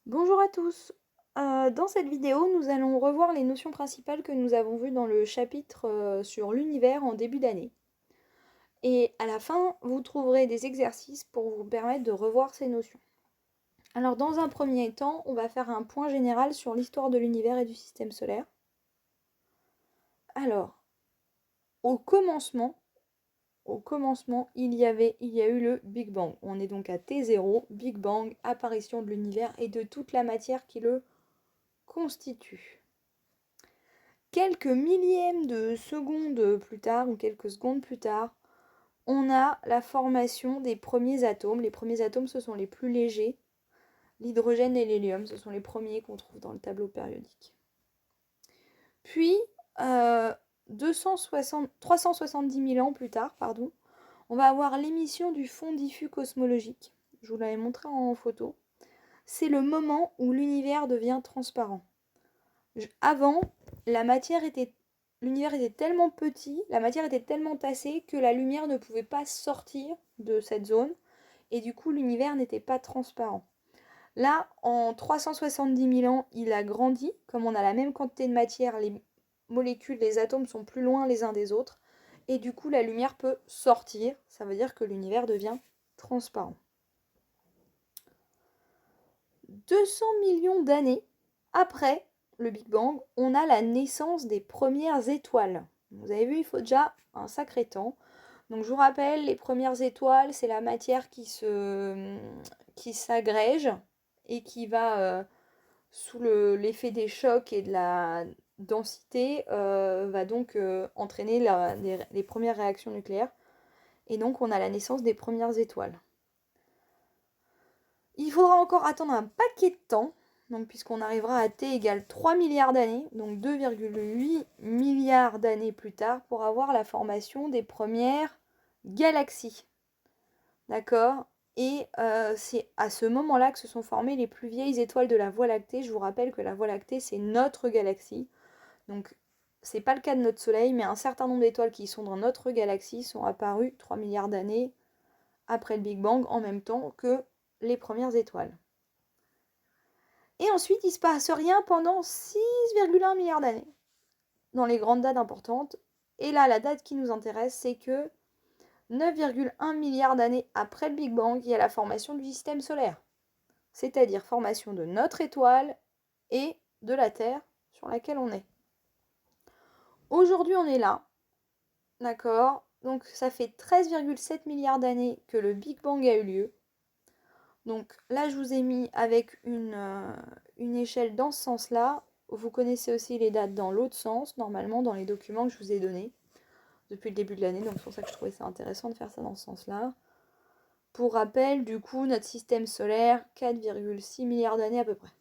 Bonjour à tous. Dans cette vidéo, nous allons revoir les notions principales que nous avons vues dans le chapitre sur l'univers en début d'année. Et à la fin, vous trouverez des exercices pour vous permettre de revoir ces notions. Alors dans un premier temps, on va faire un point général sur l'histoire de l'univers et du système solaire. Alors, au commencement, il y a eu le Big Bang. On est donc à T0, Big Bang, apparition de l'univers et de toute la matière qui le constitue. Quelques millièmes de secondes plus tard, ou quelques secondes plus tard, on a la formation des premiers atomes. Les premiers atomes, ce sont les plus légers. L'hydrogène et l'hélium, ce sont les premiers qu'on trouve dans le tableau périodique. Puis, 370 000 ans plus tard, on va avoir l'émission du fond diffus cosmologique. Je vous l'avais montré en photo. C'est le moment où l'univers devient transparent. Avant, l'univers était tellement petit, la matière était tellement tassée que la lumière ne pouvait pas sortir de cette zone et du coup l'univers n'était pas transparent. Là, en 370 000 ans, il a grandi. Comme on a la même quantité de matière, les molécules, les atomes sont plus loin les uns des autres et du coup la lumière peut sortir. Ça veut dire que l'univers devient transparent. 200 millions d'années après le Big Bang, on a la naissance des premières étoiles. Vous avez vu, il faut déjà un sacré temps. Donc je vous rappelle, les premières étoiles, c'est la matière qui s'agrège et qui va, sous l'effet des chocs et de la densité, va donc entraîner les premières réactions nucléaires. Et donc on a la naissance des premières étoiles. Il faudra encore attendre un paquet de temps, donc puisqu'on arrivera à t égale 3 milliards d'années, donc 2,8 milliards d'années plus tard, pour avoir la formation des premières galaxies. D'accord? Et c'est à ce moment-là que se sont formées les plus vieilles étoiles de la Voie lactée. Je vous rappelle que la Voie lactée, c'est notre galaxie. Donc, c'est pas le cas de notre Soleil, mais un certain nombre d'étoiles qui sont dans notre galaxie sont apparues 3 milliards d'années après le Big Bang, en même temps que les premières étoiles. Et ensuite, il ne se passe rien pendant 6,1 milliards d'années, dans les grandes dates importantes. Et là, la date qui nous intéresse, c'est que 9,1 milliards d'années après le Big Bang, il y a la formation du système solaire. C'est-à-dire formation de notre étoile et de la Terre sur laquelle on est. Aujourd'hui, on est là, d'accord? Donc ça fait 13,7 milliards d'années que le Big Bang a eu lieu. Donc là, je vous ai mis avec une échelle dans ce sens-là. Vous connaissez aussi les dates dans l'autre sens, normalement, dans les documents que je vous ai donnés depuis le début de l'année. Donc c'est pour ça que je trouvais ça intéressant de faire ça dans ce sens-là. Pour rappel, du coup, notre système solaire, 4,6 milliards d'années à peu près.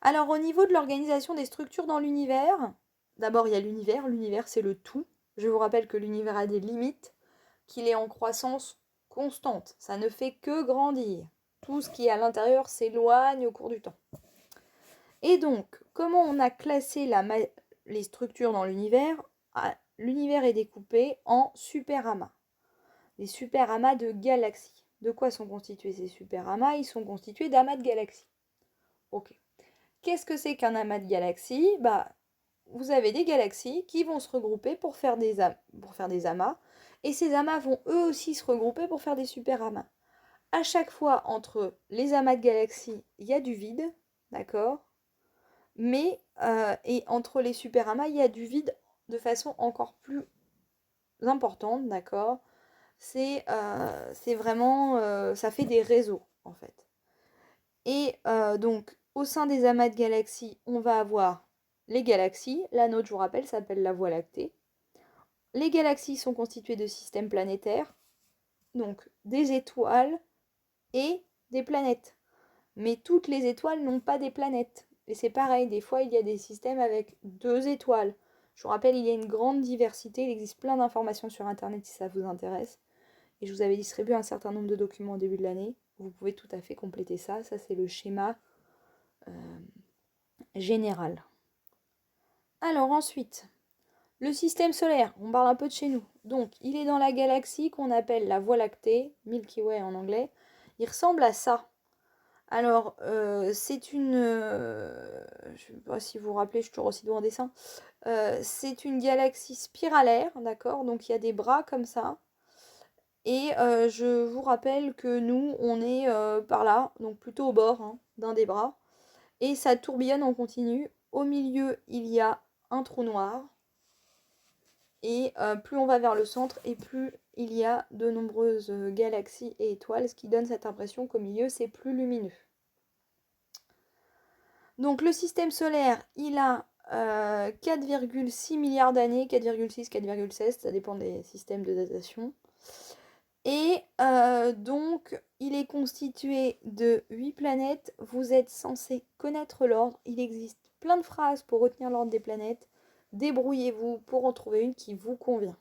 Alors au niveau de l'organisation des structures dans l'univers, d'abord il y a l'univers. L'univers, c'est le tout. Je vous rappelle que l'univers a des limites, qu'il est en croissance constante. Ça ne fait que grandir. Tout ce qui est à l'intérieur s'éloigne au cours du temps. Et donc, comment on a classé les structures dans l'univers? L'univers est découpé en superamas. Les superamas de galaxies. De quoi sont constitués ces superamas? Ils sont constitués d'amas de galaxies. Ok. Qu'est-ce que c'est qu'un amas de galaxies? Vous avez des galaxies qui vont se regrouper pour faire des amas. Et ces amas vont eux aussi se regrouper pour faire des superamas. À chaque fois, entre les amas de galaxies, il y a du vide, d'accord? Mais, et entre les superamas, il y a du vide de façon encore plus importante, d'accord? C'est vraiment, ça fait des réseaux, en fait. Et donc, au sein des amas de galaxies, on va avoir les galaxies. La nôtre, je vous rappelle, s'appelle la Voie lactée. Les galaxies sont constituées de systèmes planétaires, donc des étoiles et des planètes. Mais toutes les étoiles n'ont pas des planètes. Et c'est pareil, des fois il y a des systèmes avec 2 étoiles. Je vous rappelle, il y a une grande diversité, il existe plein d'informations sur Internet si ça vous intéresse. Et je vous avais distribué un certain nombre de documents au début de l'année. Vous pouvez tout à fait compléter ça. Ça, c'est le schéma général. Alors ensuite, le système solaire, on parle un peu de chez nous. Donc, il est dans la galaxie qu'on appelle la Voie lactée, Milky Way en anglais. Il ressemble à ça. Alors, c'est une... je ne sais pas si vous vous rappelez, je suis toujours aussi douée en dessin. C'est une galaxie spiralaire, d'accord? Donc il y a des bras comme ça. Et je vous rappelle que nous, on est par là, donc plutôt au bord hein, d'un des bras. Et ça tourbillonne en continu. Au milieu, il y a un trou noir. Et plus on va vers le centre, et plus il y a de nombreuses galaxies et étoiles, ce qui donne cette impression qu'au milieu, c'est plus lumineux. Donc le système solaire, il a 4,6 milliards d'années, 4,6, 4,16, ça dépend des systèmes de datation. Et donc, il est constitué de 8 planètes. Vous êtes censé connaître l'ordre. Il existe plein de phrases pour retenir l'ordre des planètes. Débrouillez-vous pour en trouver une qui vous convient.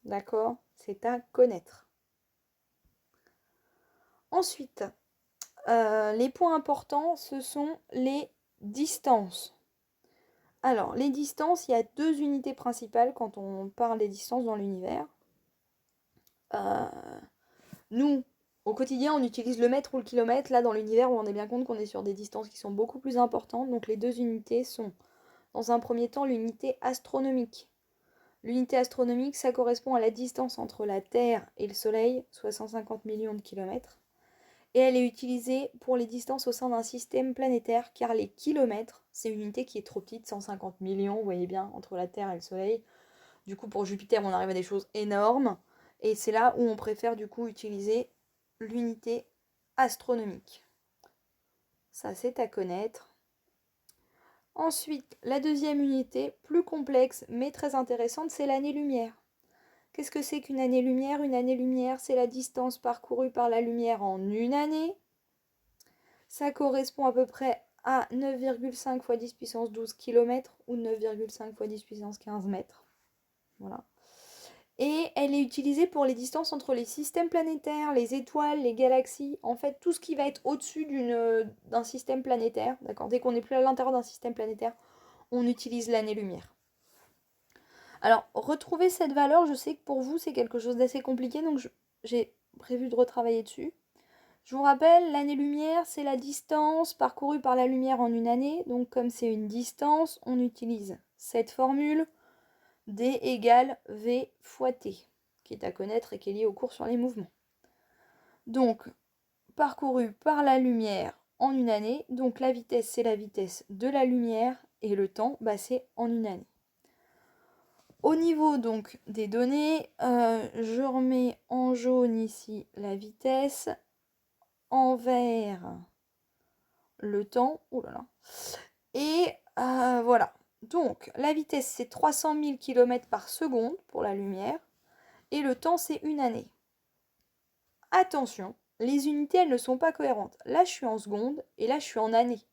D'accord? C'est à connaître. Ensuite, les points importants, ce sont les distances. Alors, les distances, il y a deux unités principales quand on parle des distances dans l'univers. Nous, au quotidien, on utilise le mètre ou le kilomètre. Là, dans l'univers, on est bien compte qu'on est sur des distances qui sont beaucoup plus importantes. Donc, les deux unités sont, dans un premier temps, l'unité astronomique. L'unité astronomique, ça correspond à la distance entre la Terre et le Soleil, soit 150 millions de kilomètres. Et elle est utilisée pour les distances au sein d'un système planétaire, car les kilomètres, c'est une unité qui est trop petite, 150 millions, vous voyez bien, entre la Terre et le Soleil. Du coup, pour Jupiter, on arrive à des choses énormes. Et c'est là où on préfère du coup utiliser l'unité astronomique. Ça, c'est à connaître. Ensuite, la deuxième unité, plus complexe mais très intéressante, c'est l'année-lumière. Qu'est-ce que c'est qu'une année-lumière? Une année-lumière, c'est la distance parcourue par la lumière en une année. Ça correspond à peu près à 9,5 fois 10 puissance 12 km ou 9,5 fois 10 puissance 15 mètres. Voilà. Et elle est utilisée pour les distances entre les systèmes planétaires, les étoiles, les galaxies, en fait tout ce qui va être au-dessus d'un système planétaire, d'accord? Dès qu'on n'est plus à l'intérieur d'un système planétaire, on utilise l'année-lumière. Alors, retrouver cette valeur, je sais que pour vous c'est quelque chose d'assez compliqué, donc j'ai prévu de retravailler dessus. Je vous rappelle, l'année-lumière, c'est la distance parcourue par la lumière en une année, donc comme c'est une distance, on utilise cette formule. D égale V fois T, qui est à connaître et qui est lié au cours sur les mouvements. Donc, parcouru par la lumière en une année, donc la vitesse, c'est la vitesse de la lumière, et le temps, c'est en une année. Au niveau donc des données, je remets en jaune ici la vitesse, en vert le temps, et voilà. Donc, la vitesse, c'est 300 000 km par seconde pour la lumière. Et le temps, c'est une année. Attention, les unités, elles ne sont pas cohérentes. Là, je suis en secondes et là, je suis en années.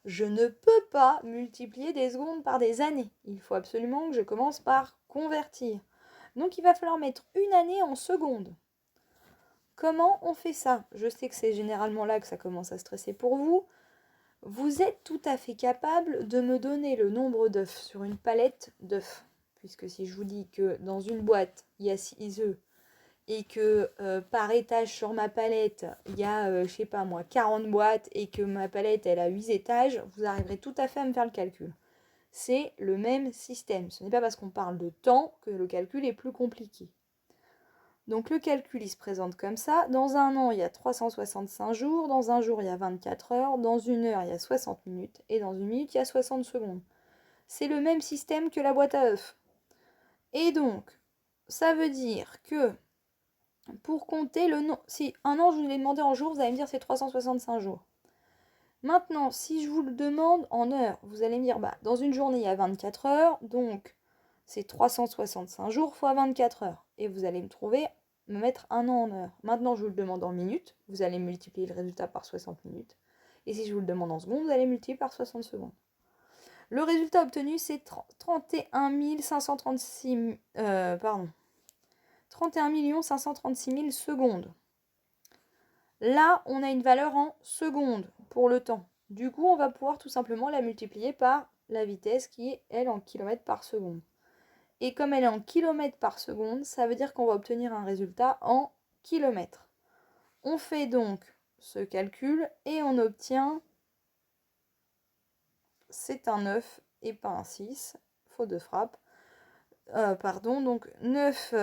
Je ne peux pas multiplier des secondes par des années. Il faut absolument que je commence par convertir. Donc, il va falloir mettre une année en secondes. Comment on fait ça? Je sais que c'est généralement là que ça commence à stresser pour vous. Vous êtes tout à fait capable de me donner le nombre d'œufs sur une palette d'œufs. Puisque si je vous dis que dans une boîte, il y a 6 œufs et que par étage sur ma palette, il y a, je sais pas moi, 40 boîtes et que ma palette, elle a 8 étages, vous arriverez tout à fait à me faire le calcul. C'est le même système. Ce n'est pas parce qu'on parle de temps que le calcul est plus compliqué. Donc le calcul, il se présente comme ça. Dans un an, il y a 365 jours. Dans un jour, il y a 24 heures. Dans une heure, il y a 60 minutes. Et dans une minute, il y a 60 secondes. C'est le même système que la boîte à œufs. Et donc, ça veut dire que pour compter le nombre... Si un an, je vous l'ai demandé en jours, vous allez me dire c'est 365 jours. Maintenant, si je vous le demande en heures, vous allez me dire, dans une journée, il y a 24 heures, donc c'est 365 jours fois 24 heures. Et vous allez me mettre un an en heures. Maintenant, je vous le demande en minutes, vous allez multiplier le résultat par 60 minutes. Et si je vous le demande en secondes, vous allez multiplier par 60 secondes. Le résultat obtenu, c'est 31 536... 31 536 000 secondes. Là, on a une valeur en secondes pour le temps. Du coup, on va pouvoir tout simplement la multiplier par la vitesse qui est, elle, en kilomètres par seconde. Et comme elle est en kilomètres par seconde, ça veut dire qu'on va obtenir un résultat en kilomètres. On fait donc ce calcul et on obtient, c'est un 9 et pas un 6, faute de frappe. Pardon, donc 9,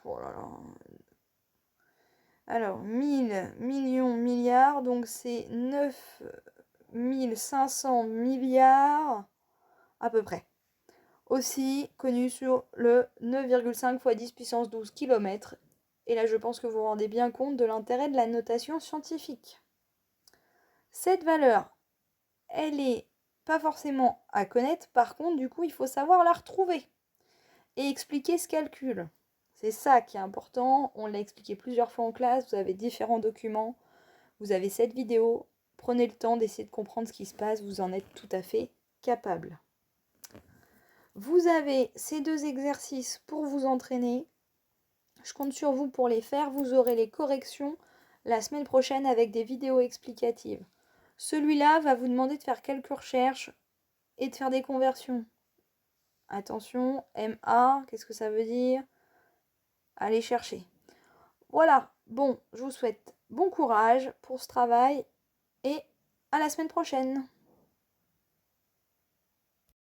oh là là. Alors, 1000 millions, milliards, donc c'est 9500 milliards à peu près. Aussi connu sur le 9,5 x 10 puissance 12 km. Et là, je pense que vous vous rendez bien compte de l'intérêt de la notation scientifique. Cette valeur, elle est pas forcément à connaître. Par contre, du coup, il faut savoir la retrouver et expliquer ce calcul. C'est ça qui est important. On l'a expliqué plusieurs fois en classe. Vous avez différents documents. Vous avez cette vidéo. Prenez le temps d'essayer de comprendre ce qui se passe. Vous en êtes tout à fait capable. Vous avez ces 2 exercices pour vous entraîner. Je compte sur vous pour les faire. Vous aurez les corrections la semaine prochaine avec des vidéos explicatives. Celui-là va vous demander de faire quelques recherches et de faire des conversions. Attention, MA, qu'est-ce que ça veut dire? Allez chercher. Voilà, bon, je vous souhaite bon courage pour ce travail et à la semaine prochaine.